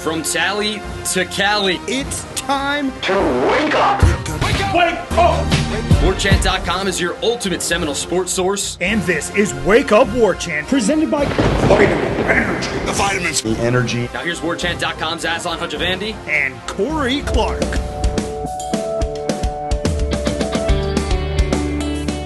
From Tally to Cali, It's time to wake up. Wake up! Warchant.com is your ultimate Seminole sports source. And this is Wake Up Warchant, presented by Vitamin Energy. The vitamins. The energy. Now here's Warchant.com's Aslan Hajavandi and Corey Clark.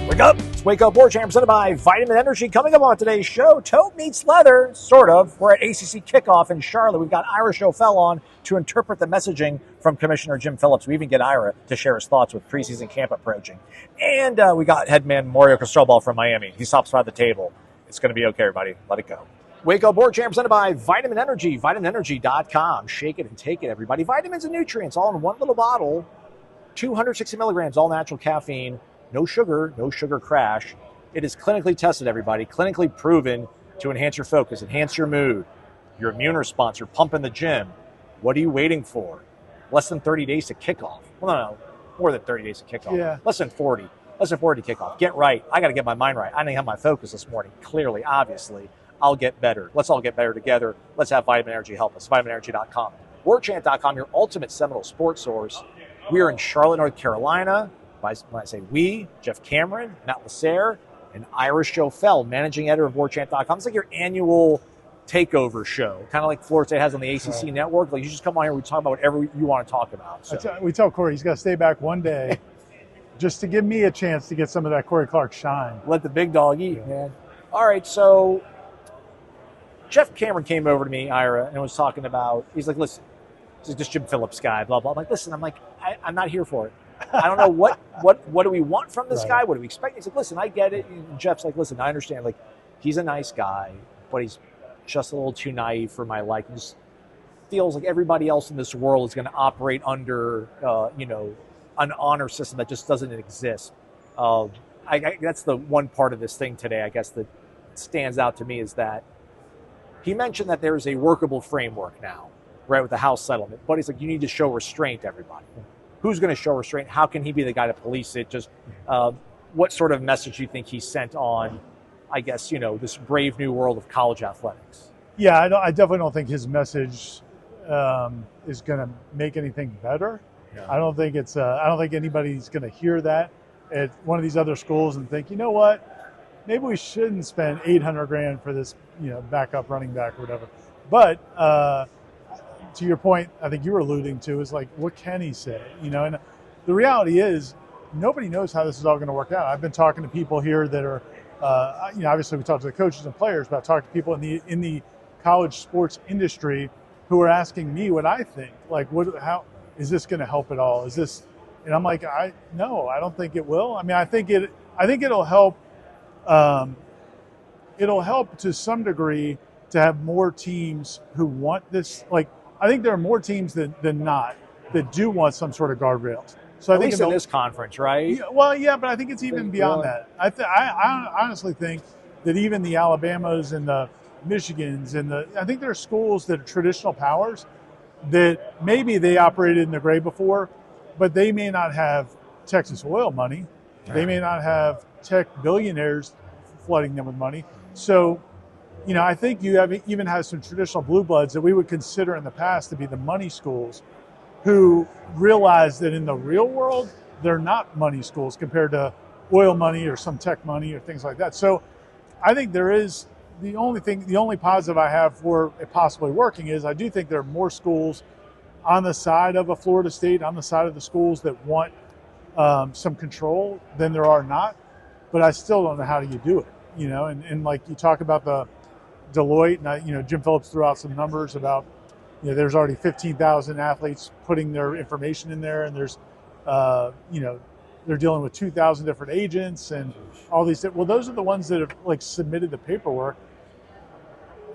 Wake up! It's Wake Up Warchant presented by Vitamin Energy. Coming up on today's show, Tote meets leather, sort of. We're at ACC Kickoff in Charlotte. We've got Ira Schofel on to interpret the messaging from Commissioner Jim Phillips. We even get Ira to share his thoughts with preseason camp approaching. And we got headman Mario Cristobal from Miami. He stops by the table. It's going to be okay, everybody. Let it go. Wake Up Warchant presented by Vitamin Energy, vitaminenergy.com. Shake it and take it, everybody. Vitamins and nutrients all in one little bottle. 260 milligrams, all natural caffeine. No sugar crash. It is clinically tested, everybody. Clinically proven to enhance your focus, enhance your mood, your immune response, your pump in the gym. What are you waiting for? Less than 30 days to kickoff. Well, no, more than 30 days to kickoff. Yeah. Less than 40. Less than 40 to kickoff. Get right. I got to get my mind right. I didn't have my focus this morning. Clearly, obviously, I'll get better. Let's all get better together. Let's have Vitamin Energy help us. VitaminEnergy.com. Warchant.com, your ultimate Seminole sports source. We are in Charlotte, North Carolina. When I say we, Jeff Cameron, Matt Lasser, and Ira Schofel, managing editor of Warchant.com. It's like your annual takeover show, kind of like Florida State has on the ACC network. Like, you just come on here, we talk about whatever you want to talk about. So. We tell Corey he's got to stay back one day just to give me a chance to get some of that Corey Clark shine. Let the big dog eat, man. All right, so Jeff Cameron came over to me, Ira, and was talking about, he's like, listen, this is this Jim Phillips guy, blah, blah. I'm like, listen, I'm not here for it. I don't know what do we want from this guy? What do we expect? He's like, listen, I get it. And Jeff's like, listen, I understand. Like, he's a nice guy, but he's just a little too naive for my liking. Just feels like everybody else in this world is going to operate under, an honor system that just doesn't exist. That's the one part of this thing today, I guess, that stands out to me is that he mentioned that there's a workable framework now, right, with the House settlement. But he's like, you need to show restraint, everybody. Who's going to show restraint? How can he be the guy to police it? Just what sort of message do you think he sent on, I guess, this brave new world of college athletics? Yeah, I definitely don't think his message is going to make anything better. Yeah. I don't think anybody's going to hear that at one of these other schools and think, you know what, maybe we shouldn't spend $800,000 for this, backup running back or whatever. But to your point, I think you were alluding to is like, what can he say? And the reality is nobody knows how this is all going to work out. I've been talking to people here that are, obviously we talk to the coaches and players, but I talk to people in the college sports industry who are asking me what I think. Like, how is this going to help at all? And I'm like, no, I don't think it will. I mean, I think it'll help. It'll help to some degree to have more teams who want this. Like, I think there are more teams than not that do want some sort of guardrails. So I think in this conference, right? Yeah, but I think it's even beyond that. I honestly think that even the Alabamas and the Michigans I think there are schools that are traditional powers that maybe they operated in the gray before, but they may not have Texas oil money. They may not have tech billionaires flooding them with money. So, I think you even have some traditional blue bloods that we would consider in the past to be the money schools who realize that in the real world, they're not money schools compared to oil money or some tech money or things like that. So I think there is the only positive I have for it possibly working is I do think there are more schools on the side of a Florida State, on the side of the schools that want some control than there are not. But I still don't know how do you do it, and like you talk about the Deloitte, and Jim Phillips threw out some numbers about, there's already 15,000 athletes putting their information in there, and there's, they're dealing with 2,000 different agents and all these. Well, those are the ones that have submitted the paperwork.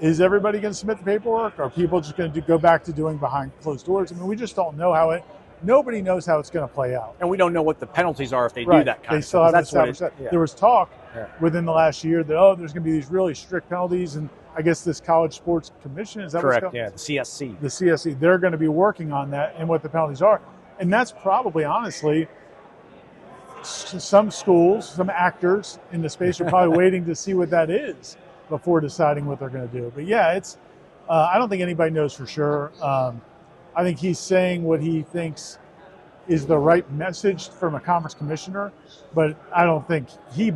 Is everybody going to submit the paperwork? Are people just going to go back to doing behind closed doors? I mean, we just don't know nobody knows how it's going to play out. And we don't know what the penalties are if they do that kind of stuff. They still haven't established that. Yeah. There was talk within the last year that, there's going to be these really strict penalties. And I guess this College Sports Commission, is that correct? What's yeah, the CSC. The CSC, they're going to be working on that and what the penalties are. And that's probably, honestly, some schools, some actors in the space are probably waiting to see what that is before deciding what they're going to do. But yeah, it's I don't think anybody knows for sure. I think he's saying what he thinks is the right message from a conference commissioner, but I don't think Jim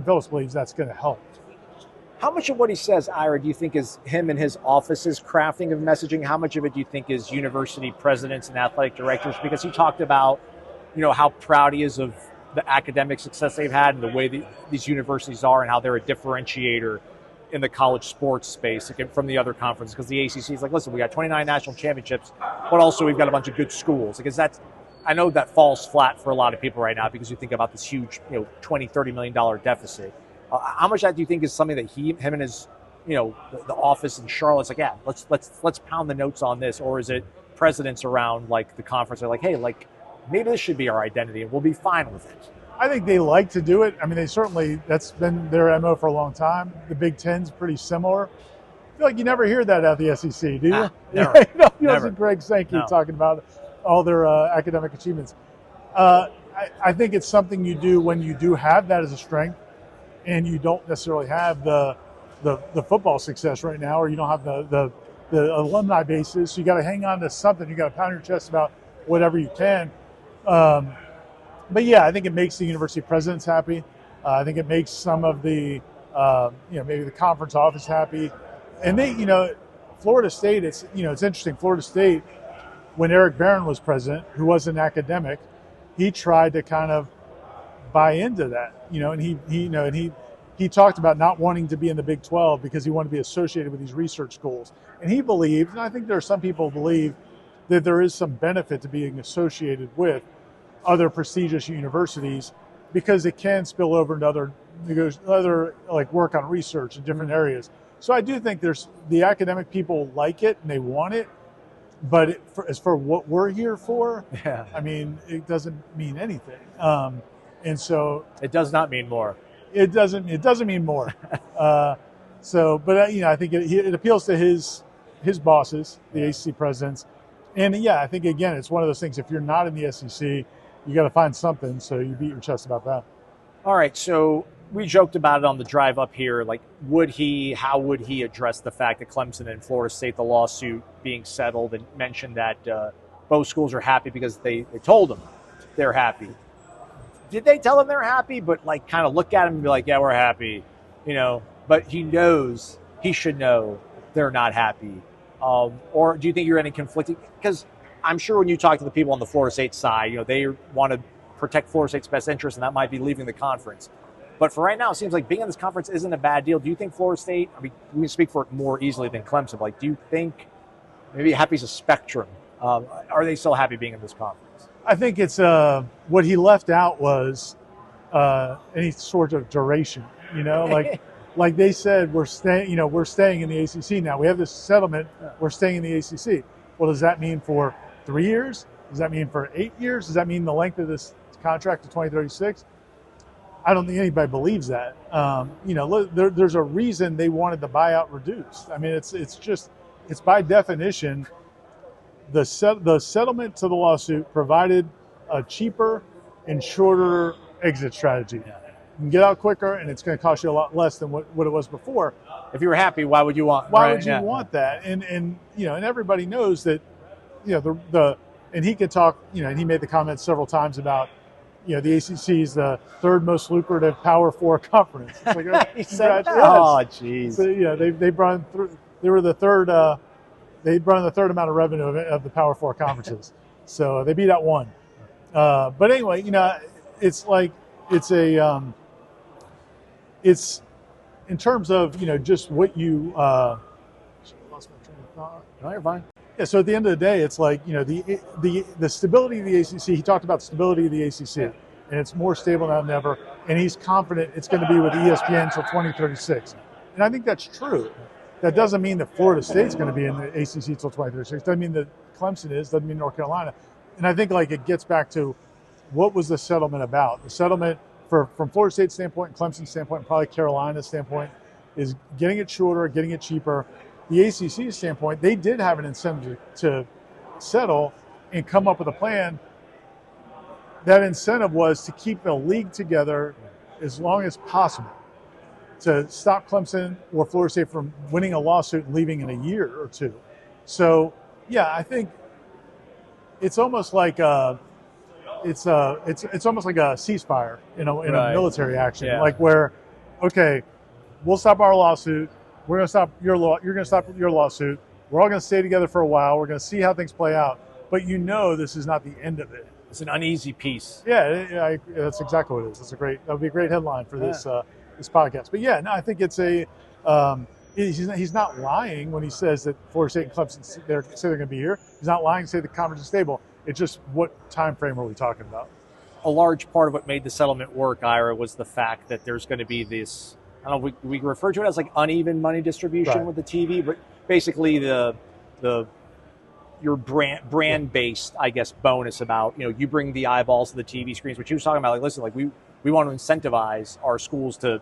Phillips believes that's going to help. How much of what he says, Ira, do you think is him and his office's crafting of messaging? How much of it do you think is university presidents and athletic directors? Because he talked about, how proud he is of the academic success they've had and the way these universities are and how they're a differentiator in the college sports space from the other conferences. Because the ACC is like, listen, we got 29 national championships, but also we've got a bunch of good schools. Because I know that falls flat for a lot of people right now because you think about this huge, $20, $30 million deficit. How much of that do you think is something that him and his, the office in Charlotte's like, yeah, let's pound the notes on this, or is it presidents around like the conference are like, hey, like maybe this should be our identity and we'll be fine with it? I think they like to do it. I mean, that's been their MO for a long time. The Big Ten's pretty similar. I feel like you never hear that out of the SEC, do you? Never. You Never. see Greg Sankey No. talking about all their academic achievements. I think it's something you do when you do have that as a strength, and you don't necessarily have the football success right now, or you don't have the alumni basis. So you got to hang on to something. You got to pound your chest about whatever you can. But yeah, I think it makes the university presidents happy. I think it makes some of the maybe the conference office happy. And they, Florida State. It's interesting. Florida State, when Eric Barron was president, who was an academic, he tried to kind of buy into that, and he talked about not wanting to be in the Big 12 because he wanted to be associated with these research schools. And he believed, and I think there are some people who believe, that there is some benefit to being associated with other prestigious universities because it can spill over into other like work on research in different areas. So I do think the academic people like it and they want it, but as for what we're here for, I mean, it doesn't mean anything. And so it does not mean more. It doesn't mean more. But I think it appeals to his bosses, the ACC presidents. And yeah, I think again, it's one of those things. If you're not in the SEC, you got to find something. So you beat your chest about that. All right. So we joked about it on the drive up here. Like, how would he address the fact that Clemson and Florida State, the lawsuit being settled, and mentioned that both schools are happy because they told him they're happy. Did they tell him they're happy, but like kind of look at him and be like, yeah, we're happy, but he should know they're not happy. Or do you think you're any conflicting? Because I'm sure when you talk to the people on the Florida State side, they want to protect Florida State's best interest, and that might be leaving the conference. But for right now, it seems like being in this conference isn't a bad deal. Do you think Florida State, we can speak for it more easily than Clemson, like, do you think maybe happy's a spectrum? Are they still happy being in this conference? I think it's what he left out was any sort of duration, like they said, we're staying in the ACC now. We have this settlement. We're staying in the ACC. Well, does that mean for 3 years? Does that mean for 8 years? Does that mean the length of this contract to 2036? I don't think anybody believes that. There's a reason they wanted the buyout reduced. I mean, it's by definition. The settlement to the lawsuit provided a cheaper and shorter exit strategy. You can get out quicker, and it's going to cost you a lot less than what it was before. If you were happy, why would you want? Why would you want that? And everybody knows that, and he could talk. And he made the comment several times about, the ACC is the third most lucrative Power Four conference. It's like, he said, oh, jeez. So, they were the third. They brought in the third amount of revenue of the Power Four conferences. So they beat out one. But anyway, it's in terms of, just what you, lost my train of thought. No, you're fine. Yeah. So at the end of the day, it's like, the stability of the ACC, he talked about the stability of the ACC, and it's more stable now than ever. And he's confident it's going to be with ESPN until 2036. And I think that's true. That doesn't mean that Florida State's going to be in the ACC until 2036. Doesn't mean that Clemson is. Doesn't mean North Carolina. And I think it gets back to what was the settlement about. The settlement from Florida State's standpoint, and Clemson's standpoint, and probably Carolina's standpoint, is getting it shorter, getting it cheaper. The ACC's standpoint, they did have an incentive to settle and come up with a plan. That incentive was to keep the league together as long as possible. to stop Clemson or Florida State from winning a lawsuit and leaving in a year or two. So, yeah, I think it's almost like it's almost like a ceasefire, in a military action, like where, okay, we'll stop our lawsuit. We're going to stop your you're going to stop your lawsuit. We're all going to stay together for a while. We're going to see how things play out. But this is not the end of it. It's an uneasy peace. Yeah, that's exactly what it is. That would be a great headline for this podcast. But yeah, no, I think it's he's not lying when he says that Florida State and Clemson say they're going to be here. He's not lying to say the conference is stable. It's just what time frame are we talking about? A large part of what made the settlement work, Ira, was the fact that there's going to be this, I don't know, we refer to it as like uneven money distribution with the TV, but basically your brand based, I guess, bonus about, you bring the eyeballs to the TV screens, which he was talking about, like, listen, like we want to incentivize our schools to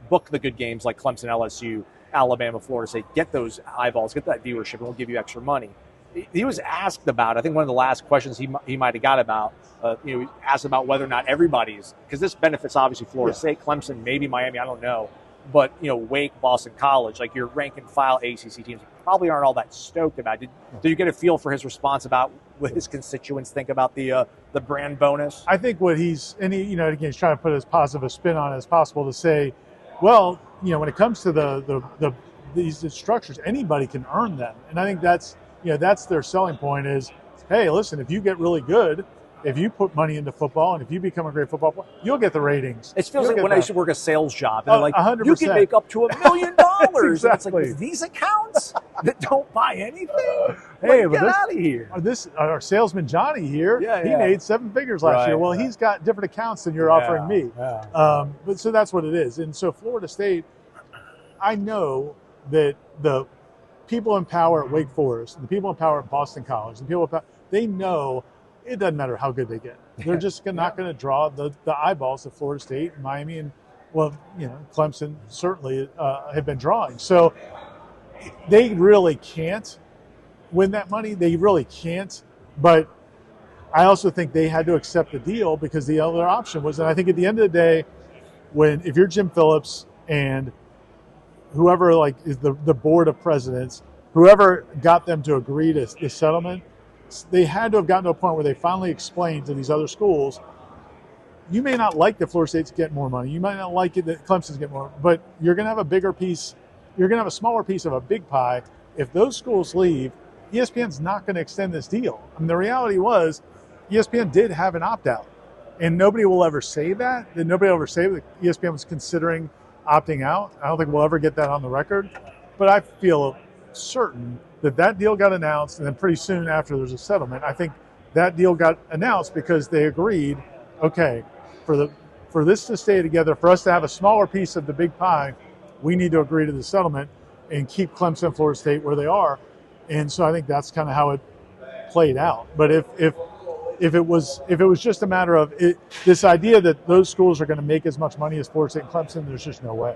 book the good games like Clemson, LSU, Alabama, Florida State, get those eyeballs, get that viewership, and we'll give you extra money. He was asked about, I think one of the last questions he might have got about, he asked about whether or not everybody's, because this benefits obviously Florida State, Clemson, maybe Miami, I don't know, but Wake, Boston College, like your rank and file ACC teams probably aren't all that stoked about it. Did you get a feel for his response about what his constituents think about the brand bonus? I think what he's again, he's trying to put as positive a spin on it as possible to say, well, when it comes to these structures, anybody can earn them, and I think that's their selling point is, hey, listen, if you get really good, if you put money into football and if you become a great football player, you'll get the ratings. It feels like when I used to work a sales job, and they're like, 100%. You can make up to $1 million. Exactly. It's like, these accounts that don't buy anything? Hey, get out of here. Our salesman Johnny here, he made 7 figures last year. Well, he's got different accounts than you're offering me. Yeah. But so that's what it is. And so Florida State, I know that the people in power at Wake Forest, the people in power at Boston College, the people in power, they know it doesn't matter how good they get. They're just not going to draw the eyeballs that Florida State, Miami, and Clemson certainly have been drawing. So they really can't win that money. They really can't. But I also think they had to accept the deal because the other option was, and I think at the end of the day, if you're Jim Phillips and whoever is the board of presidents, whoever got them to agree to this settlement, they had to have gotten to a point where they finally explained to these other schools, you may not like that Florida State's get more money. You might not like it that Clemson's get more, but you're going to have a bigger piece. You're going to have a smaller piece of a big pie. If those schools leave, ESPN's not going to extend this deal. I mean, the reality was ESPN did have an opt-out, and nobody will ever say that. Nobody will ever say that ESPN was considering opting out. I don't think we'll ever get that on the record, but I feel certain that deal got announced, and then pretty soon after there's a settlement. I think that deal got announced because they agreed, okay, for this to stay together, for us to have a smaller piece of the big pie, we need to agree to the settlement and keep Clemson and Florida State where they are. And so I think that's kind of how it played out. But if it was just a matter of this idea that those schools are going to make as much money as Florida State and Clemson, there's just no way.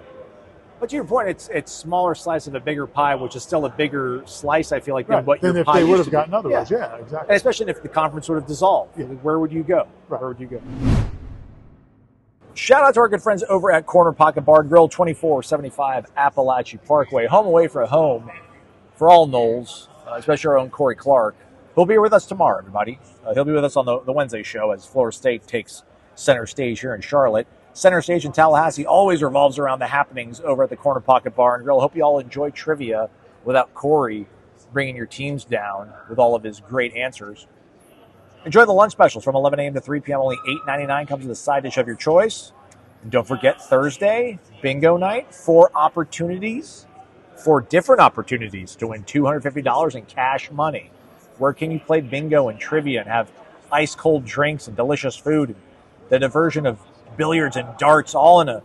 But to your point, it's smaller slice of a bigger pie, which is still a bigger slice, I feel like, than what your if pie they would used have to gotten be. otherwise. Yeah, exactly. And especially if the conference would have dissolved. Yeah. Where would you go? Right. Where would you go? Shout out to our good friends over at Corner Pocket Bar and Grill, 2475 Appalachia Parkway. Home away for home for all Noles, especially our own Corey Clark. He'll be with us tomorrow, everybody. He'll be with us on the Wednesday show as Florida State takes center stage here in Charlotte. Center stage in Tallahassee always revolves around the happenings over at the Corner Pocket Bar and Grill. Hope you all enjoy trivia without Corey bringing your teams down with all of his great answers. Enjoy the lunch specials from 11 a.m. to 3 p.m. Only $8.99 comes with a side dish of your choice. And don't forget Thursday, bingo night, 4 different opportunities to win $250 in cash money. Where can you play bingo and trivia and have ice-cold drinks and delicious food and the diversion of billiards and darts, all in a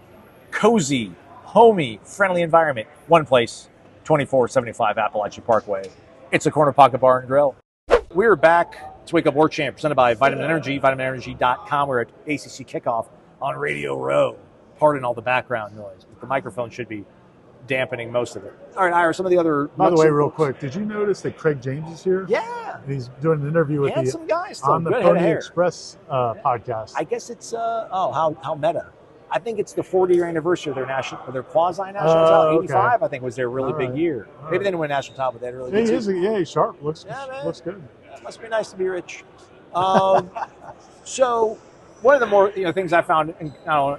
cozy, homey, friendly environment? One place, 2475 Appalachia Parkway. It's a Corner Pocket Bar and Grill. We're back. It's Wake Up Warchant, presented by Vitamin Energy, vitaminenergy.com. We're at ACC Kickoff on Radio Row. Pardon all the background noise, but the microphone should be dampening most of it. All right, Ira, some of the other... By the way, real quick, did you notice that Craig James is here? Yeah. He's doing an interview with Handsome guy still. on the Good Pony head of hair. Express podcast. I guess it's, how meta. I think it's the 40-year anniversary of their quasi-national title. 85, okay. I think, was their really big year. Maybe they didn't win a national title, but they had a really Yeah, good season. he's sharp. Looks good. It must be nice to be rich. So one of the more things I found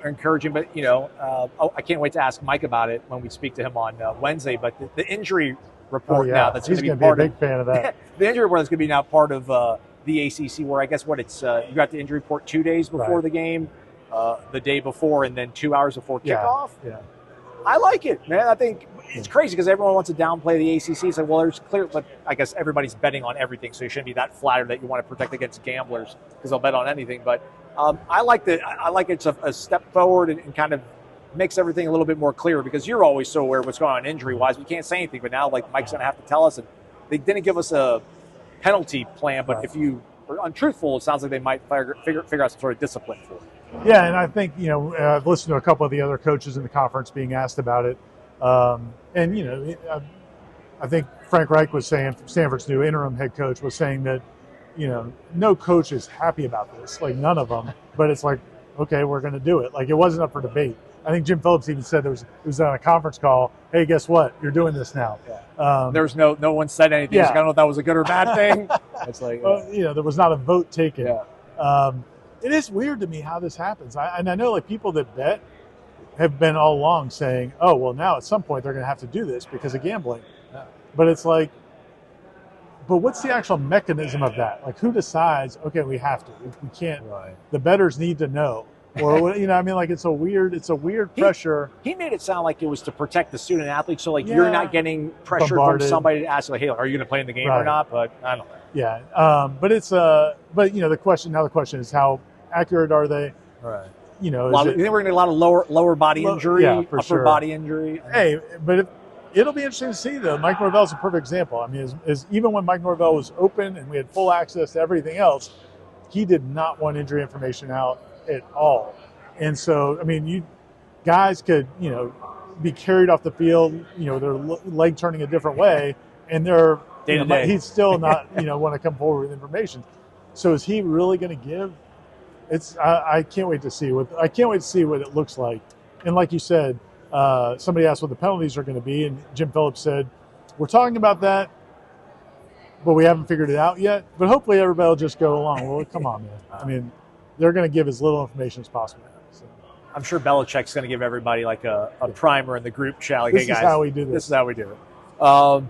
encouraging, but I can't wait to ask Mike about it when we speak to him on Wednesday. But the injury report now that's going to be part of. He's going to be a big fan of that. The injury report is going to be now part of the ACC, where I guess you got the injury report 2 days before the game, the day before, and then 2 hours before kickoff. Yeah. I like it, man. I think it's crazy because everyone wants to downplay the ACC. It's like, well, there's clear, but I guess everybody's betting on everything, so you shouldn't be that flattered that you want to protect against gamblers because they'll bet on anything. But I like it's a step forward and kind of makes everything a little bit more clear because you're always so aware of what's going on injury-wise. We can't say anything, but now Mike's going to have to tell us. And they didn't give us a penalty plan, but if you are untruthful, it sounds like they might figure out some sort of discipline for it. Yeah, and I think, I've listened to a couple of the other coaches in the conference being asked about it. And I think Frank Reich was saying, Stanford's new interim head coach was saying that, no coach is happy about this, like none of them, but it's like, okay, we're going to do it. Like it wasn't up for debate. I think Jim Phillips even said it was on a conference call. Hey, guess what? You're doing this now. Yeah. There was no one said anything. Yeah. Like, I don't know if that was a good or bad thing. It's like, there was not a vote taken. Yeah. It is weird to me how this happens. I know people that bet have been all along saying, oh, well, now at some point they're going to have to do this because of gambling. Yeah. But it's like, but what's the actual mechanism of that? Like who decides, okay, we have to, we can't, the bettors need to know. Or, it's a weird pressure. He made it sound like it was to protect the student athlete. So you're not getting pressure from somebody to ask, hey, are you going to play in the game or not? But I don't know. Yeah. The question is how accurate are they? Right. You think we're going to get a lot of lower body injury, upper body injury. Hey, but it'll be interesting to see though. Mike Norvell's a perfect example. I mean, is even when Mike Norvell was open and we had full access to everything else, he did not want injury information out at all. And so, I mean, you guys could, be carried off the field, their leg turning a different way, and they're he's still not, want to come forward with information. So is he really going to give? I can't wait to see what it looks like. And like you said, somebody asked what the penalties are going to be, and Jim Phillips said, "We're talking about that, but we haven't figured it out yet. But hopefully everybody will just go along." Well, come on, man. I mean, they're going to give as little information as possible. So. I'm sure Belichick's going to give everybody like a primer in the group chat. Like, this hey guys, is how we do this. This is how we do it.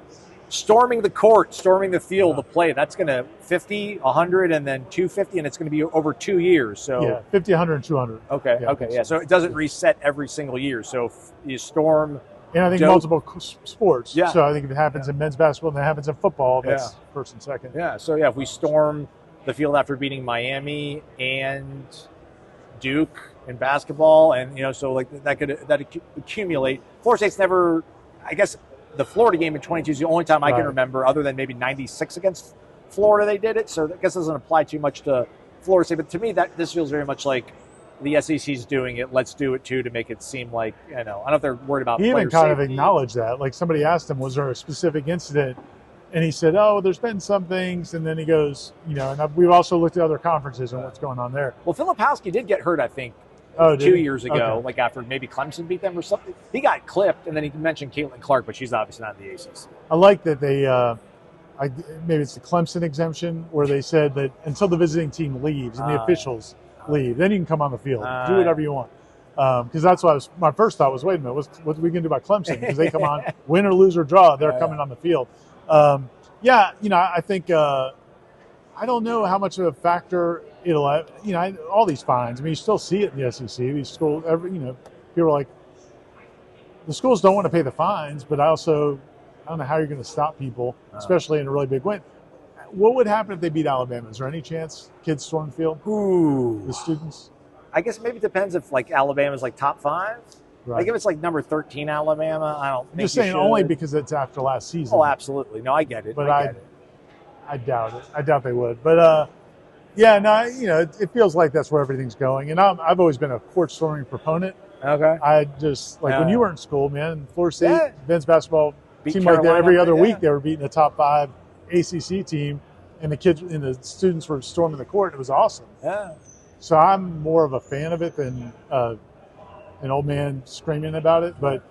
Storming the court, storming the field, the play, that's going to 50, 100, and then 250, and it's going to be over 2 years. So 50, 100, and 200. Okay. So it doesn't reset every single year. So if you storm... And I think multiple sports. Yeah. So I think if it happens in men's basketball and it happens in football, that's first and second. Yeah. So, if we storm the field after beating Miami and Duke in basketball, and, so that could accumulate. Florida State's never, I guess... The Florida game in 22 is the only time I can remember, other than maybe 96 against Florida, they did it. So I guess it doesn't apply too much to Florida State. But to me, this feels very much like the SEC's doing it. Let's do it too to make it seem like, I don't know if they're worried about. He even kind of acknowledged that. Like somebody asked him, was there a specific incident? And he said, oh, there's been some things. And then he goes, and we've also looked at other conferences and what's going on there. Well, Filipowski did get hurt, I think. 2 years ago, like after maybe Clemson beat them or something. He got clipped, and then he mentioned Caitlin Clark, but she's obviously not in the ACC. I like that they, maybe it's the Clemson exemption, where they said that until the visiting team leaves and the officials leave, then you can come on the field, do whatever you want. Because that's what my first thought was, wait a minute, what are we going to do about Clemson? Because they come on, win or lose or draw, they're coming on the field. I think, I don't know how much of a factor it'll have, all these fines. I mean, you still see it in the SEC. These schools, people are like, the schools don't want to pay the fines, but I don't know how you're going to stop people, especially in a really big win. What would happen if they beat Alabama? Is there any chance kids storm the field? Ooh. The students? I guess maybe it depends if Alabama's top 5. Right. Like if it's number 13 Alabama, I don't think I'm just saying only because it's after last season. Oh, absolutely. No, I get it. But I doubt it. I doubt they would. But it feels like that's where everything's going. And I've always been a court storming proponent. Okay. I just when you were in school, man, Florida State men's basketball seemed like that every other week they were beating a top 5 ACC team, and the kids and the students were storming the court. It was awesome. Yeah. So I'm more of a fan of it than an old man screaming about it. But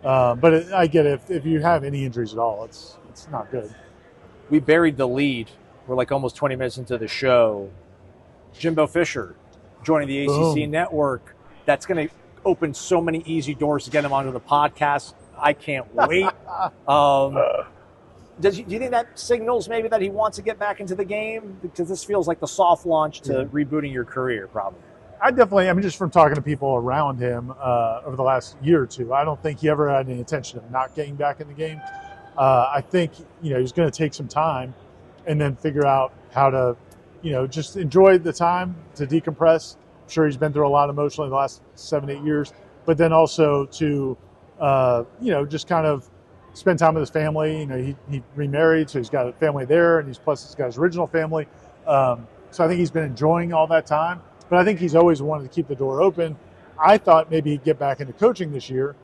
I get it. If you have any injuries at all, it's not good. We buried the lead. We're like almost 20 minutes into the show. Jimbo Fisher joining the ACC network. That's going to open so many easy doors to get him onto the podcast. I can't wait. Do you think that signals maybe that he wants to get back into the game? Because this feels like the soft launch to rebooting your career, probably. I definitely, just from talking to people around him over the last year or two, I don't think he ever had any intention of not getting back in the game. I think, he's going to take some time and then figure out how to, just enjoy the time to decompress. I'm sure he's been through a lot emotionally the last 7-8 years, but then also to, just kind of spend time with his family. He remarried, so he's got a family there, and he's got his original family. So I think he's been enjoying all that time. But I think he's always wanted to keep the door open. I thought maybe he'd get back into coaching this year,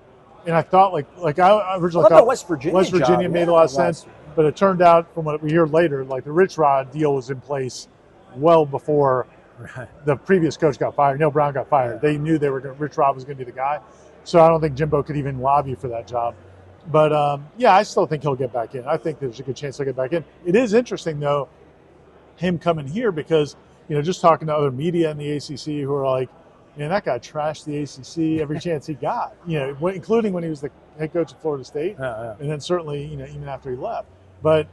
and I thought I originally thought West Virginia job, made a lot of sense. But it turned out, from what we hear later, the Rich Rod deal was in place well before the previous coach got fired. Neil Brown got fired. They knew Rich Rod was going to be the guy. So I don't think Jimbo could even lobby for that job. But, I still think he'll get back in. I think there's a good chance he'll get back in. It is interesting, though, him coming here because, just talking to other media in the ACC who are like, man, that guy trashed the ACC every chance he got, including when he was the head coach at Florida State. And then certainly, even after he left. But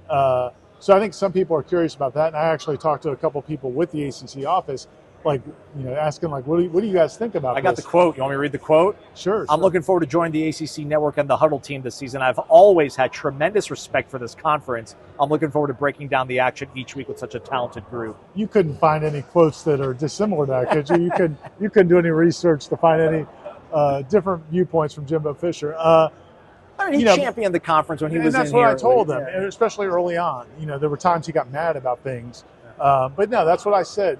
so I think some people are curious about that. And I actually talked to a couple of people with the ACC office, asking, what do you guys think about this? I got the quote. You want me to read the quote? Sure. I'm looking forward to joining the ACC network and the Huddle team this season. I've always had tremendous respect for this conference. I'm looking forward to breaking down the action each week with such a talented group. You couldn't find any quotes that are dissimilar to that, could you? You couldn't do any research to find any different viewpoints from Jimbo Fisher. He championed the conference when he was in here. And that's what I told him, especially early on. There were times he got mad about things. But no, that's what I said.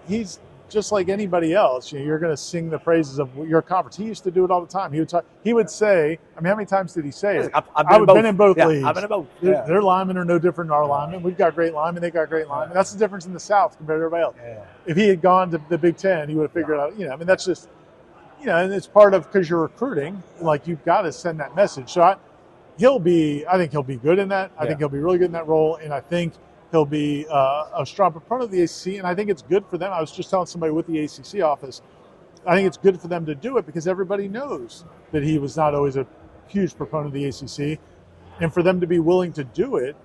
He's just like anybody else. You're going to sing the praises of your conference. He used to do it all the time. He would say, how many times did he say it? I've been in both leagues. I've been in both. Their linemen are no different than our linemen. We've got great linemen. They got great linemen. That's the difference in the South compared to everybody else. If he had gone to the Big Ten, he would have figured out, that's just, and it's part of, because you're recruiting, you've got to send that message. So I think he'll be good in that. I think he'll be really good in that role. And I think he'll be a strong proponent of the ACC, and I think it's good for them. I was just telling somebody with the ACC office, I think it's good for them to do it because everybody knows that he was not always a huge proponent of the ACC. And for them to be willing to do it,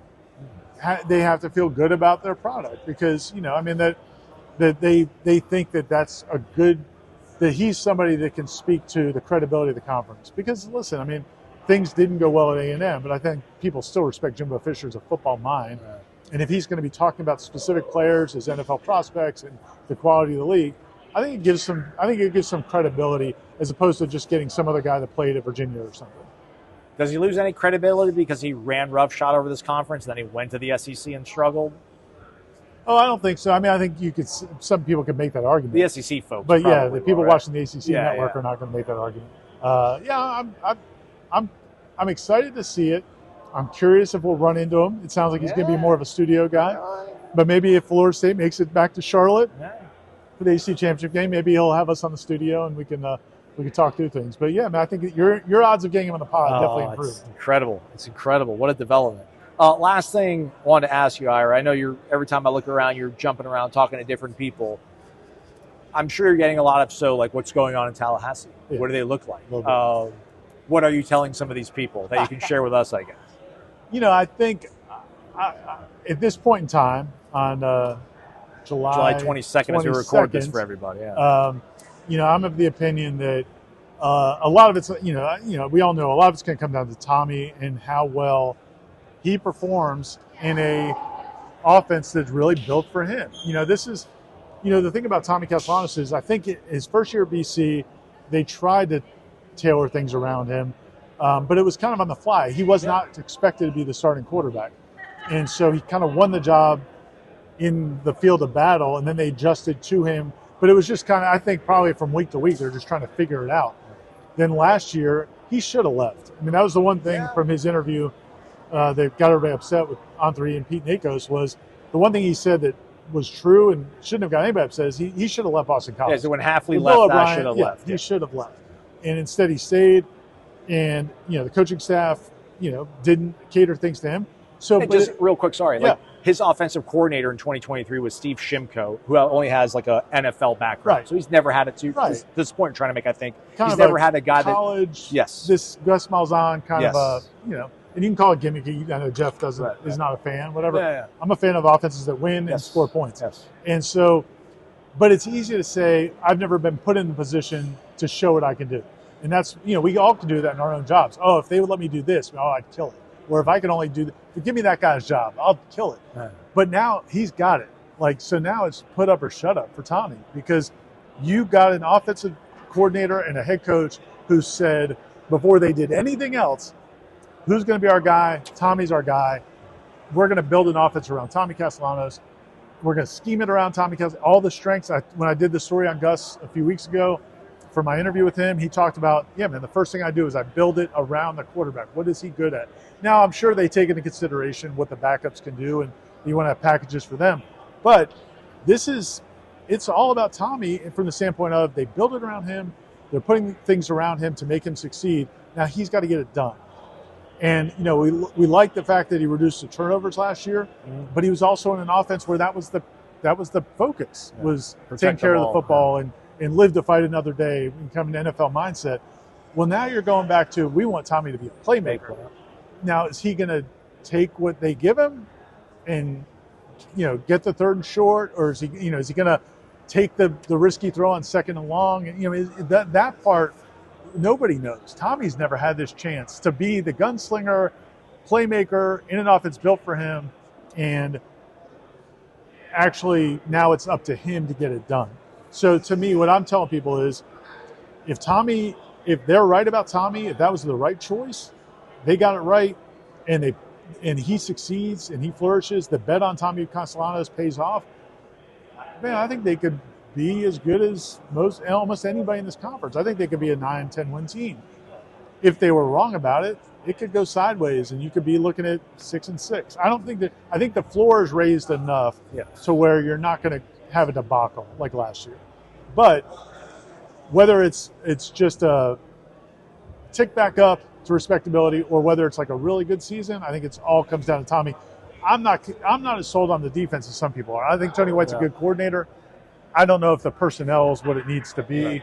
they have to feel good about their product because, that they think that that's a good – that he's somebody that can speak to the credibility of the conference. Because, listen, things didn't go well at A&M, but I think people still respect Jimbo Fisher as a football mind. Right. And if he's going to be talking about specific players, his NFL prospects, and the quality of the league, I think it gives some credibility as opposed to just getting some other guy that played at Virginia or something. Does he lose any credibility because he ran roughshod over this conference, then he went to the SEC and struggled? Oh, I don't think so. I think some people could make that argument. The SEC folks, but the people watching the ACC network are not going to make that argument. I'm excited to see it. I'm curious if we'll run into him. It sounds like he's going to be more of a studio guy. But maybe if Florida State makes it back to Charlotte for the ACC championship game, maybe he'll have us on the studio and we can talk through things. But I think your odds of getting him on the pod definitely improved. It's incredible. What a development. Last thing I wanted to ask you, Ira. I know every time I look around, you're jumping around talking to different people. I'm sure you're getting a lot of what's going on in Tallahassee. Yeah. What do they look like? What are you telling some of these people that you can share with us, I guess? I think at this point in time, on July 22nd, as we record this for everybody. I'm of the opinion that a lot of it's, we all know a lot of it's going to come down to Tommy and how well he performs in a offense that's really built for him. This is, the thing about Tommy Castellanos is I think his first year at BC, they tried to tailor things around him, but it was kind of on the fly. He was not expected to be the starting quarterback. And so he kind of won the job in the field of battle, and then they adjusted to him. But it was just kind of, I think probably from week to week, they're just trying to figure it out. Then last year, he should have left. That was the one thing from his interview that got everybody upset with Anthony and Pete Nakos was the one thing he said that was true and shouldn't have got anybody upset is he should have left Boston College. Yeah, so when Hafley left, I should have left. He should have left. And instead he stayed, and, the coaching staff, didn't cater things to him. So, just real quick, sorry. Like, his offensive coordinator in 2023 was Steve Shimko, who only has like a NFL background. Right. So he's never had it to this point trying to make, I think. Kind he's of never had a guy college, that. Yes. This Gus Malzahn kind of a, and you can call it gimmicky. I know Jeff is not a fan, whatever. Yeah. I'm a fan of offenses that win and score points. Yes. And so, but it's easy to say, I've never been put in the position to show what I can do. And that's, we all can do that in our own jobs. Oh, if they would let me do this, I'd kill it. Or if I could only give me that guy's job, I'll kill it. Right. But now he's got it. So now it's put up or shut up for Tommy, because you got an offensive coordinator and a head coach who said before they did anything else, who's going to be our guy? Tommy's our guy. We're going to build an offense around Tommy Castellanos. We're going to scheme it around Tommy Castellanos. All the strengths. When I did the story on Gus a few weeks ago, for my interview with him, he talked about, the first thing I do is I build it around the quarterback. What is he good at? Now, I'm sure they take into consideration what the backups can do, and you want to have packages for them. But it's all about Tommy from the standpoint of they build it around him. They're putting things around him to make him succeed. Now, he's got to get it done. And, we like the fact that he reduced the turnovers last year, but he was also in an offense where that was the focus, was taking care of the football and live to fight another day, become an NFL mindset. Well, now you're going back to, we want Tommy to be a playmaker. Now, is he going to take what they give him and, get the third and short, or is he going to take the risky throw on second and long? And, that part, nobody knows. Tommy's never had this chance to be the gunslinger, playmaker in an offense built for him, and actually now it's up to him to get it done. So to me, what I'm telling people is, if they're right about Tommy, if that was the right choice, they got it right, and he succeeds and he flourishes, the bet on Tommy Castellanos pays off. Man, I think they could be as good as almost anybody in this conference. I think they could be a 9-10 win team. If they were wrong about it, it could go sideways, and you could be looking at 6-6. I think the floor is raised enough to where you're not going to have a debacle like last year. But whether it's just a tick back up to respectability, or whether it's like a really good season, I think it's all comes down to Tommy. I'm not as sold on the defense as some people are. I think Tony White's a good coordinator. I don't know if the personnel is what it needs to be. Right.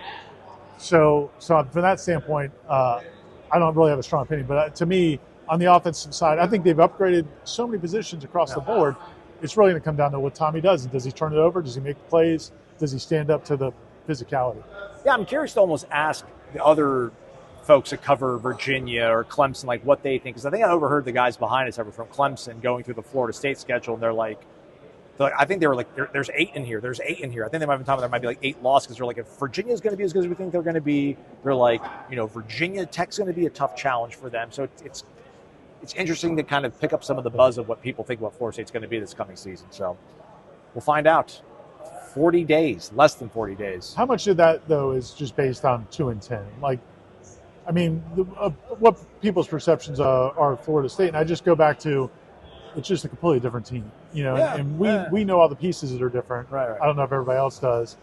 So from that standpoint, I don't really have a strong opinion. But to me, on the offensive side, I think they've upgraded so many positions across the board. It's really going to come down to what Tommy does. And does he turn it over? Does he make plays? Does he stand up to the physicality? Yeah, I'm curious to almost ask the other folks that cover Virginia or Clemson, like what they think. Because I think I overheard the guys behind us ever from Clemson going through the Florida State schedule, and they're like, I think they were like, there's 8 in here. There's 8 in here. I think they might have been talking there might be like 8 losses, because they're like, if Virginia's going to be as good as we think they're going to be, they're like, Virginia Tech's going to be a tough challenge for them. So it's interesting to kind of pick up some of the buzz of what people think about Florida State's going to be this coming season. So we'll find out. 40 days, less than 40 days. How much of that, though, is just based on 2-10? Like, I mean, what people's perceptions are of Florida State, and I just go back to, it's just a completely different team, and we know all the pieces that are different. Right. I don't know if everybody else does.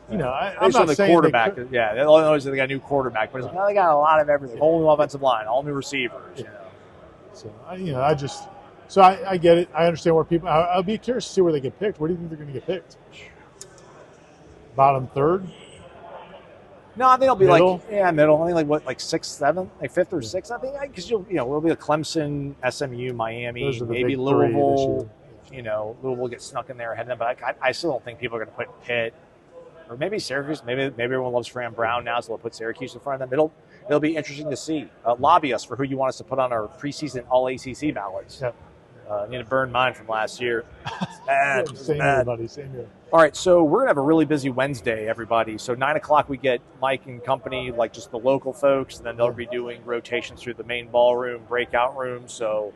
I'm not saying quarterback. They all know they got a new quarterback, but it's like, they got a lot of everything. Whole new offensive line, all new receivers. So I get it. I understand where people. I'll be curious to see where they get picked. Where do you think they're going to get picked? Bottom third? No, I think it'll be middle? Middle. I think like 6th, 7th, like 5th or 6th. I think because we'll be a Clemson, SMU, Miami, maybe Louisville. Louisville will get snuck in there ahead of them. But I still don't think people are going to put Pitt or maybe Syracuse. Maybe everyone loves Fran Brown now, so they'll put Syracuse in front of them. It'll be interesting to see. Lobby us for who you want us to put on our preseason All ACC ballots. Yep. Need to burn mine from last year. Same here, buddy. Same here. All right, so we're going to have a really busy Wednesday, everybody. So 9 o'clock we get Mike and company, like just the local folks, and then they'll be doing rotations through the main ballroom, breakout room. So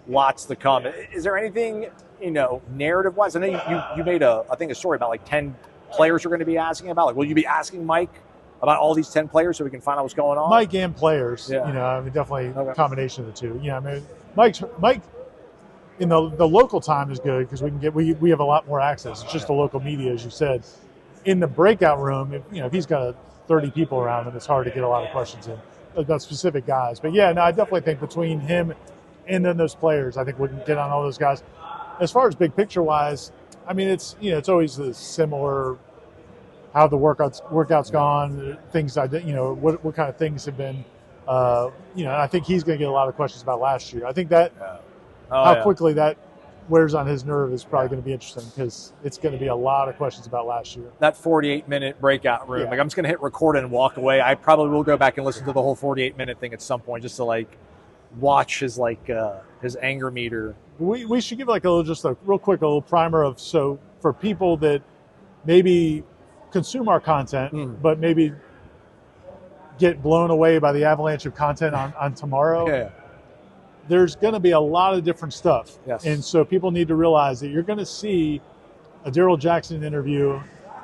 lots to come. Is there anything, narrative-wise? I know you made a story about like 10 players you're going to be asking about. Like, will you be asking Mike about all these 10 players so we can find out what's going on? Mike and players. Yeah. Definitely a combination of the two. Mike. in the local time is good because we have a lot more access. It's just the local media, as you said. In the breakout room, if he's got 30 people around him, it's hard to get a lot of questions in about specific guys. But yeah, no, I definitely think between him and then those players, I think we can get on all those guys. As far as big picture wise, I mean, it's always the similar how the workouts gone, things what kind of things have been. I think he's going to get a lot of questions about last year. I think that quickly that wears on his nerve is probably going to be interesting because it's going to be a lot of questions about last year. That 48-minute breakout room, I'm just going to hit record and walk away. I probably will go back and listen to the whole 48-minute thing at some point just to watch his anger meter. We should give a little primer of for people that maybe consume our content but maybe get blown away by the avalanche of content on tomorrow. Yeah. There's going to be a lot of different stuff. Yes. And so people need to realize that you're going to see a Daryl Jackson interview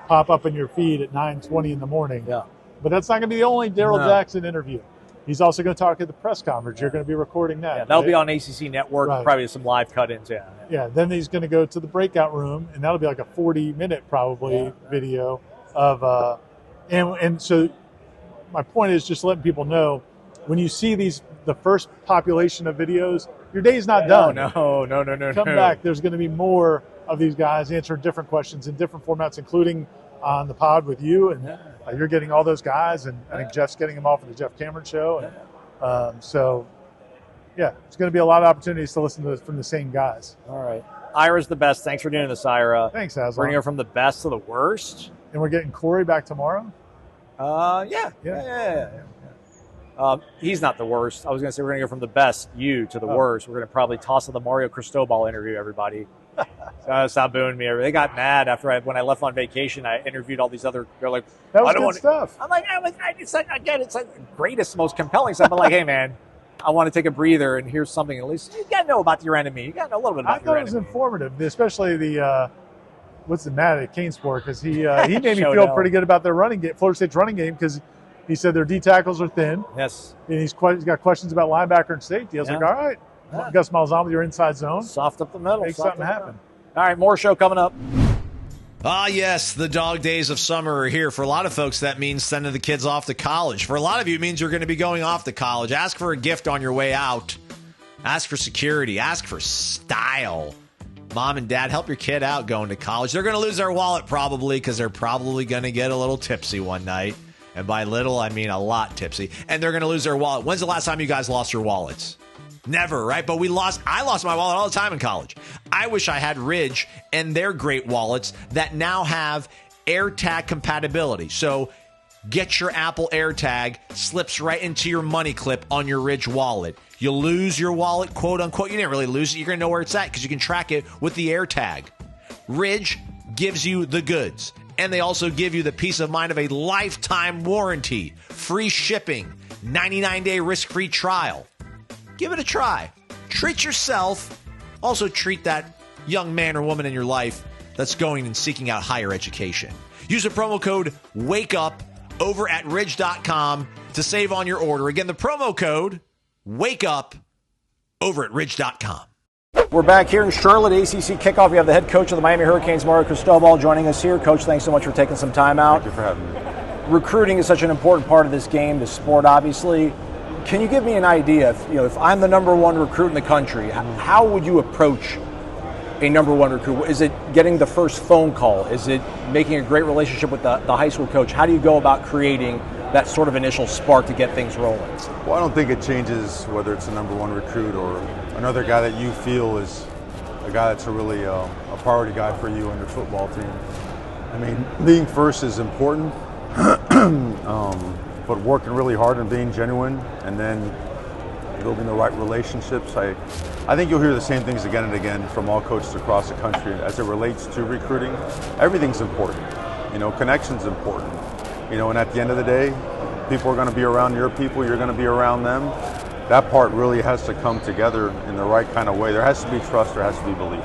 pop up in your feed at 9:20 in the morning. Yeah. But that's not going to be the only Daryl Jackson interview. He's also going to talk at the press conference. You're going to be recording that. Yeah, that'll be on ACC Network, probably some live cut-ins. Yeah, then he's going to go to the breakout room, and that'll be like a 40-minute probably video of and so my point is just letting people know when you see the first population of videos, your day's not done. No. Come back. There's going to be more of these guys answering different questions in different formats, including on the pod with you. And you're getting all those guys, and I think Jeff's getting them all for the Jeff Cameron show. And, it's going to be a lot of opportunities to listen from the same guys. All right. Ira's the best. Thanks for doing this, Ira. Thanks, Aslan. We're going to go from the best to the worst. And we're getting Corey back tomorrow? Yeah. He's not the worst. I was going to say we're going to go from the best to the worst. We're going to probably toss in the Mario Cristobal interview, everybody. Stop booing me. They got mad when I left on vacation. I interviewed all these other. They're like, that was good stuff. I'm like, it's like the greatest, most compelling stuff. I'm like, hey, man, I want to take a breather and here's something. At least you got to know about your enemy. You got to know a little bit about your enemy. I thought it was informative, especially the. What's the matter at Kane Sport? Because he made me feel pretty good about their running game, Florida State's running game, because he said their D tackles are thin. Yes. And he's got questions about linebacker and safety. I was like, all right, Gus Malzahn with your inside zone. Soft up the middle. Make something happen. All right, more show coming up. Yes, the dog days of summer are here. For a lot of folks, that means sending the kids off to college. For a lot of you, it means you're going to be going off to college. Ask for a gift on your way out. Ask for security. Ask for style. Mom and dad, help your kid out going to college. They're going to lose their wallet probably because they're probably going to get a little tipsy one night. And by little, I mean a lot tipsy. And they're going to lose their wallet. When's the last time you guys lost your wallets? Never, right? But I lost my wallet all the time in college. I wish I had Ridge and their great wallets that now have AirTag compatibility. So get your Apple AirTag, slips right into your money clip on your Ridge wallet. You lose your wallet, quote unquote. You didn't really lose it. You're going to know where it's at because you can track it with the AirTag. Ridge gives you the goods. And they also give you the peace of mind of a lifetime warranty, free shipping, 99-day risk-free trial. Give it a try. Treat yourself. Also treat that young man or woman in your life that's going and seeking out higher education. Use the promo code WAKEUP over at ridge.com to save on your order. Again, the promo code WAKEUP over at ridge.com. We're back here in Charlotte, ACC Kickoff. We have the head coach of the Miami Hurricanes, Mario Cristobal, joining us here. Coach, thanks so much for taking some time out. Thank you for having me. Recruiting is such an important part of this game, the sport, obviously. Can you give me an idea, if I'm the number one recruit in the country, how would you approach a number one recruit? Is it getting the first phone call? Is it making a great relationship with the high school coach? How do you go about creating that sort of initial spark to get things rolling? Well, I don't think it changes whether it's a number one recruit or another guy that you feel is a guy that's really a priority guy for you on your football team. I mean, being first is important, but working really hard and being genuine and then building the right relationships. I think you'll hear the same things again and again from all coaches across the country as it relates to recruiting. Everything's important. Connection's important. And at the end of the day, people are going to be around your people, you're going to be around them. That part really has to come together in the right kind of way. There has to be trust, there has to be belief.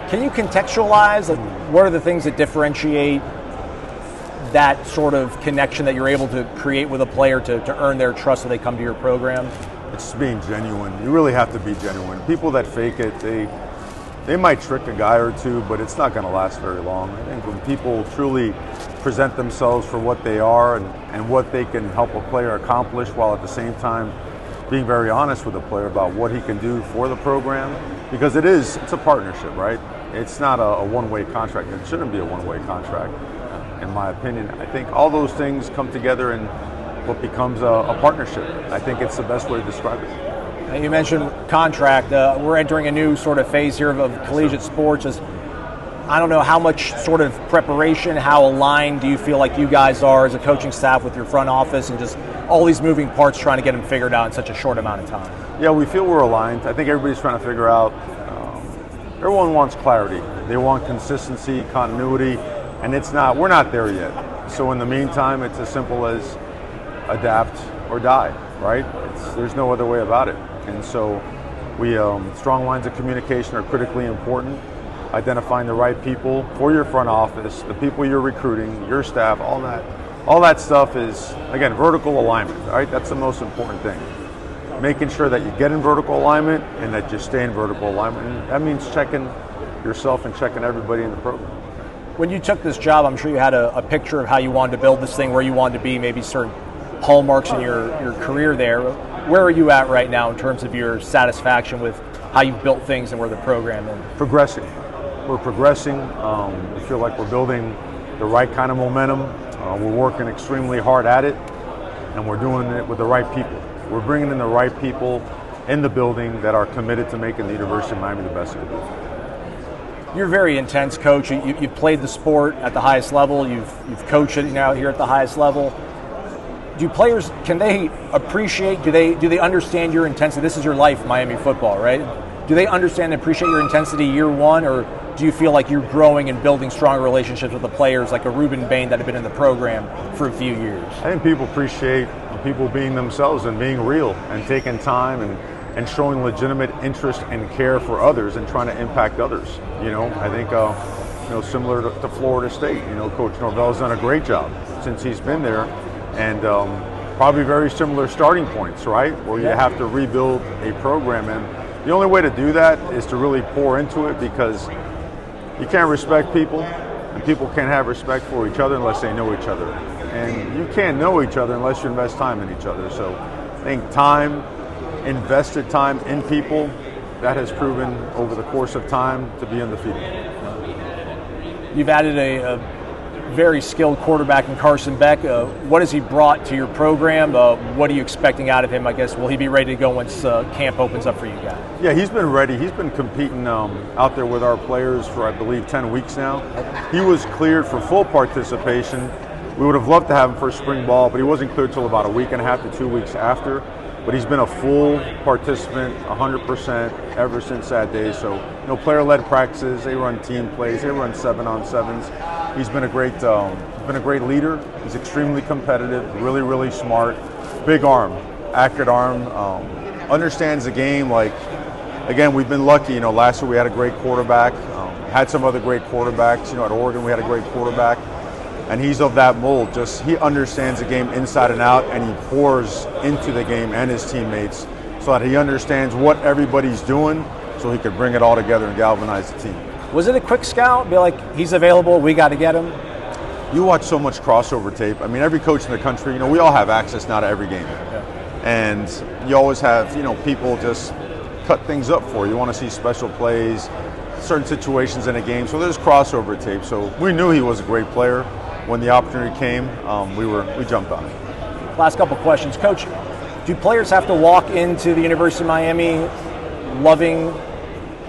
Can you contextualize what are the things that differentiate that sort of connection that you're able to create with a player to earn their trust so they come to your program? It's being genuine. You really have to be genuine. People that fake it, They might trick a guy or two, but it's not going to last very long. I think when people truly present themselves for what they are and what they can help a player accomplish, while at the same time being very honest with the player about what he can do for the program, because it's a partnership, right? It's not a one-way contract. It shouldn't be a one-way contract, in my opinion. I think all those things come together in what becomes a partnership. I think it's the best way to describe it. And you mentioned contract. We're entering a new sort of phase here of collegiate sports. I don't know how much sort of preparation, how aligned do you feel like you guys are as a coaching staff with your front office and just all these moving parts trying to get them figured out in such a short amount of time? Yeah, we feel we're aligned. I think everybody's trying to figure out, everyone wants clarity. They want consistency, continuity, and we're not there yet. So in the meantime, it's as simple as adapt or die, right? There's no other way about it. And so strong lines of communication are critically important. Identifying the right people for your front office, the people you're recruiting, your staff, all that stuff is, again, vertical alignment, right? That's the most important thing. Making sure that you get in vertical alignment and that you stay in vertical alignment. And that means checking yourself and checking everybody in the program. When you took this job, I'm sure you had a picture of how you wanted to build this thing, where you wanted to be, maybe certain hallmarks in your career there. Where are you at right now in terms of your satisfaction with how you've built things and where the program is? Progressing. We're progressing. We feel like we're building the right kind of momentum. We're working extremely hard at it, and we're doing it with the right people. We're bringing in the right people in the building that are committed to making the University of Miami the best it can be. You're very intense, Coach. You've played the sport at the highest level. You've coached it now here at the highest level. Do players, can they appreciate, do they understand your intensity? This is your life, Miami football, right? Do they understand and appreciate your intensity year one, or do you feel like you're growing and building stronger relationships with the players like a Ruben Bain that have been in the program for a few years? I think people appreciate people being themselves and being real and taking time and showing legitimate interest and care for others and trying to impact others. I think similar to Florida State, Coach Norvell's done a great job since he's been there, and probably very similar starting points, right? Where you have to rebuild a program, and the only way to do that is to really pour into it, because you can't respect people, and people can't have respect for each other unless they know each other. And you can't know each other unless you invest time in each other. So I think invested time in people, that has proven over the course of time to be undefeated. You've added a very skilled quarterback in Carson Beck. What has he brought to your program? What are you expecting out of him, I guess? Will he be ready to go once camp opens up for you guys? Yeah, he's been ready. He's been competing out there with our players for, I believe, 10 weeks now. He was cleared for full participation. We would have loved to have him for spring ball, but he wasn't cleared until about a week and a half to 2 weeks after. But he's been a full participant, 100% ever since that day. So, player-led practices, they run team plays, they run 7-on-7s. He's been a great leader. He's extremely competitive, really, really smart, big arm, accurate arm, understands the game. Again, we've been lucky. Last year we had a great quarterback, had some other great quarterbacks. At Oregon we had a great quarterback. And he's of that mold. He understands the game inside and out, and he pours into the game and his teammates so that he understands what everybody's doing, so he could bring it all together and galvanize the team. Was it a quick scout? Be like, he's available, we got to get him? You watch so much crossover tape. I mean, every coach in the country, we all have access now to every game. Yeah. And you always have, people just cut things up for you. You want to see special plays, certain situations in a game. So there's crossover tape. So we knew he was a great player. When the opportunity came, we jumped on it. Last couple questions. Coach, do players have to walk into the University of Miami loving,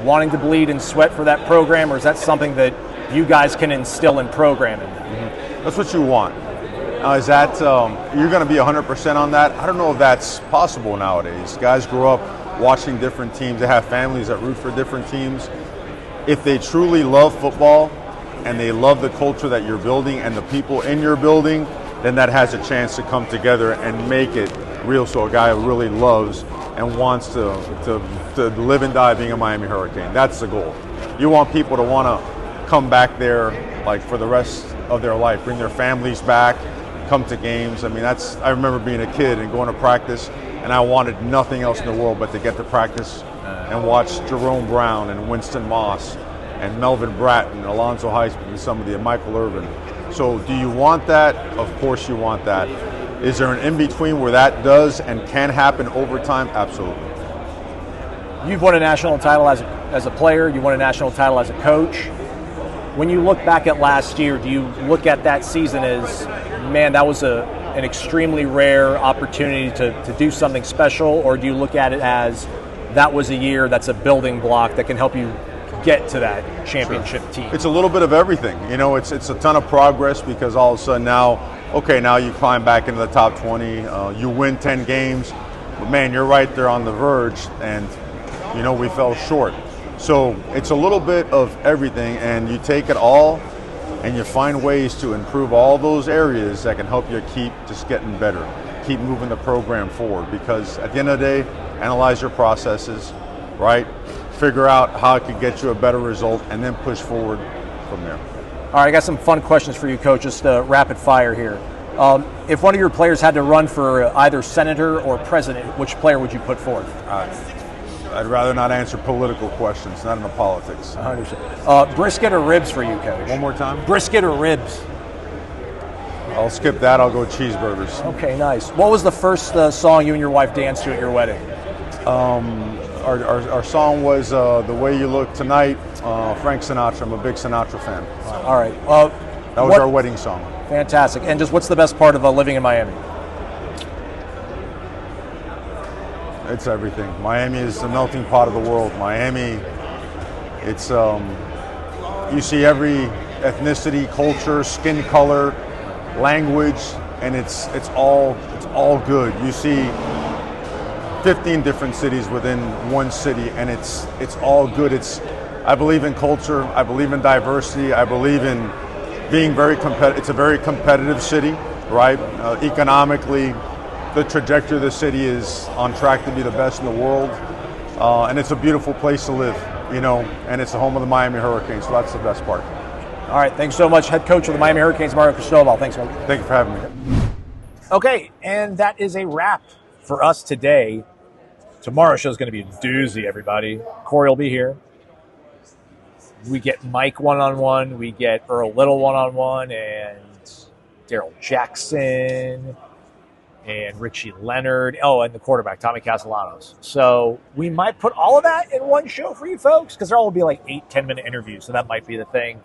wanting to bleed and sweat for that program, or is that something that you guys can instill in programming? Mm-hmm. That's what you want. Is that you're going to be 100% on that? I don't know if that's possible nowadays. Guys grow up watching different teams. They have families that root for different teams. If they truly love football and they love the culture that you're building and the people in your building, then that has a chance to come together and make it real. So a guy who really loves and wants to live and die being a Miami Hurricane. That's the goal. You want people to want to come back there for the rest of their life, bring their families back, come to games. I mean, I remember being a kid and going to practice, and I wanted nothing else in the world but to get to practice and watch Jerome Brown and Winston Moss and Melvin Bratton and Alonzo Heisman and some of the Michael Irvin. So do you want that? Of course you want that. Is there an in-between where that does and can happen over time? Absolutely. You've won a national title as a player. You won a national title as a coach. When you look back at last year, do you look at that season as, man, that was an extremely rare opportunity to do something special, or do you look at it as that was a year that's a building block that can help you get to that championship team? It's a little bit of everything. You know, it's a ton of progress because all of a sudden now you climb back into the top 20, you win 10 games, but man, you're right there on the verge, and you know, we fell short. So it's a little bit of everything, and you take it all and you find ways to improve all those areas that can help you keep just getting better, keep moving the program forward, because at the end of the day, analyze your processes, right? Figure out how it could get you a better result, and then push forward from there. All right, I got some fun questions for you, Coach, just rapid fire here. If one of your players had to run for either senator or president, which player would you put forth? I'd rather not answer political questions, not into politics. 100%. Brisket or ribs for you, Coach? One more time? Brisket or ribs? I'll skip that. I'll go cheeseburgers. Okay, nice. What was the first song you and your wife danced to at your wedding? Our song was The Way You Look Tonight, Frank Sinatra. I'm a big Sinatra fan. All right. That was our wedding song. Fantastic. And just what's the best part of living in Miami? It's everything. Miami is the melting pot of the world. Miami, it's you see every ethnicity, culture, skin color, language, and it's all good. You see 15 different cities within one city, and it's all good. I believe in culture. I believe in diversity. I believe in being very competitive. It's a very competitive city, right? Economically, the trajectory of the city is on track to be the best in the world, and it's a beautiful place to live, you know, and it's the home of the Miami Hurricanes, so that's the best part. All right, thanks so much, head coach of the Miami Hurricanes, Mario Cristobal. Thanks, man. Thank you for having me. Okay, and that is a wrap for us today. Tomorrow's show is going to be a doozy, everybody. Corey will be here. We get Mike one-on-one, we get Earl Little one-on-one, and Daryl Jackson, and Richie Leonard. Oh, and the quarterback, Tommy Castellanos. So we might put all of that in one show for you folks, because there will be like 8-10-minute interviews, so that might be the thing.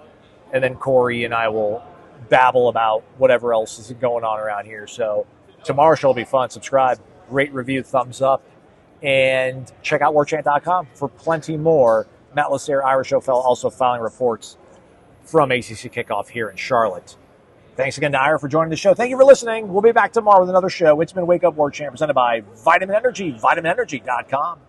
And then Corey and I will babble about whatever else is going on around here. So tomorrow's show will be fun. Subscribe, rate, review, thumbs up, and check out warchant.com for plenty more. Matt Lasser, Irish O'Fell, also filing reports from ACC Kickoff here in Charlotte. Thanks again to Ira for joining the show. Thank you for listening. We'll be back tomorrow with another show. It's been Wake Up Warchant, presented by Vitamin Energy, vitaminenergy.com.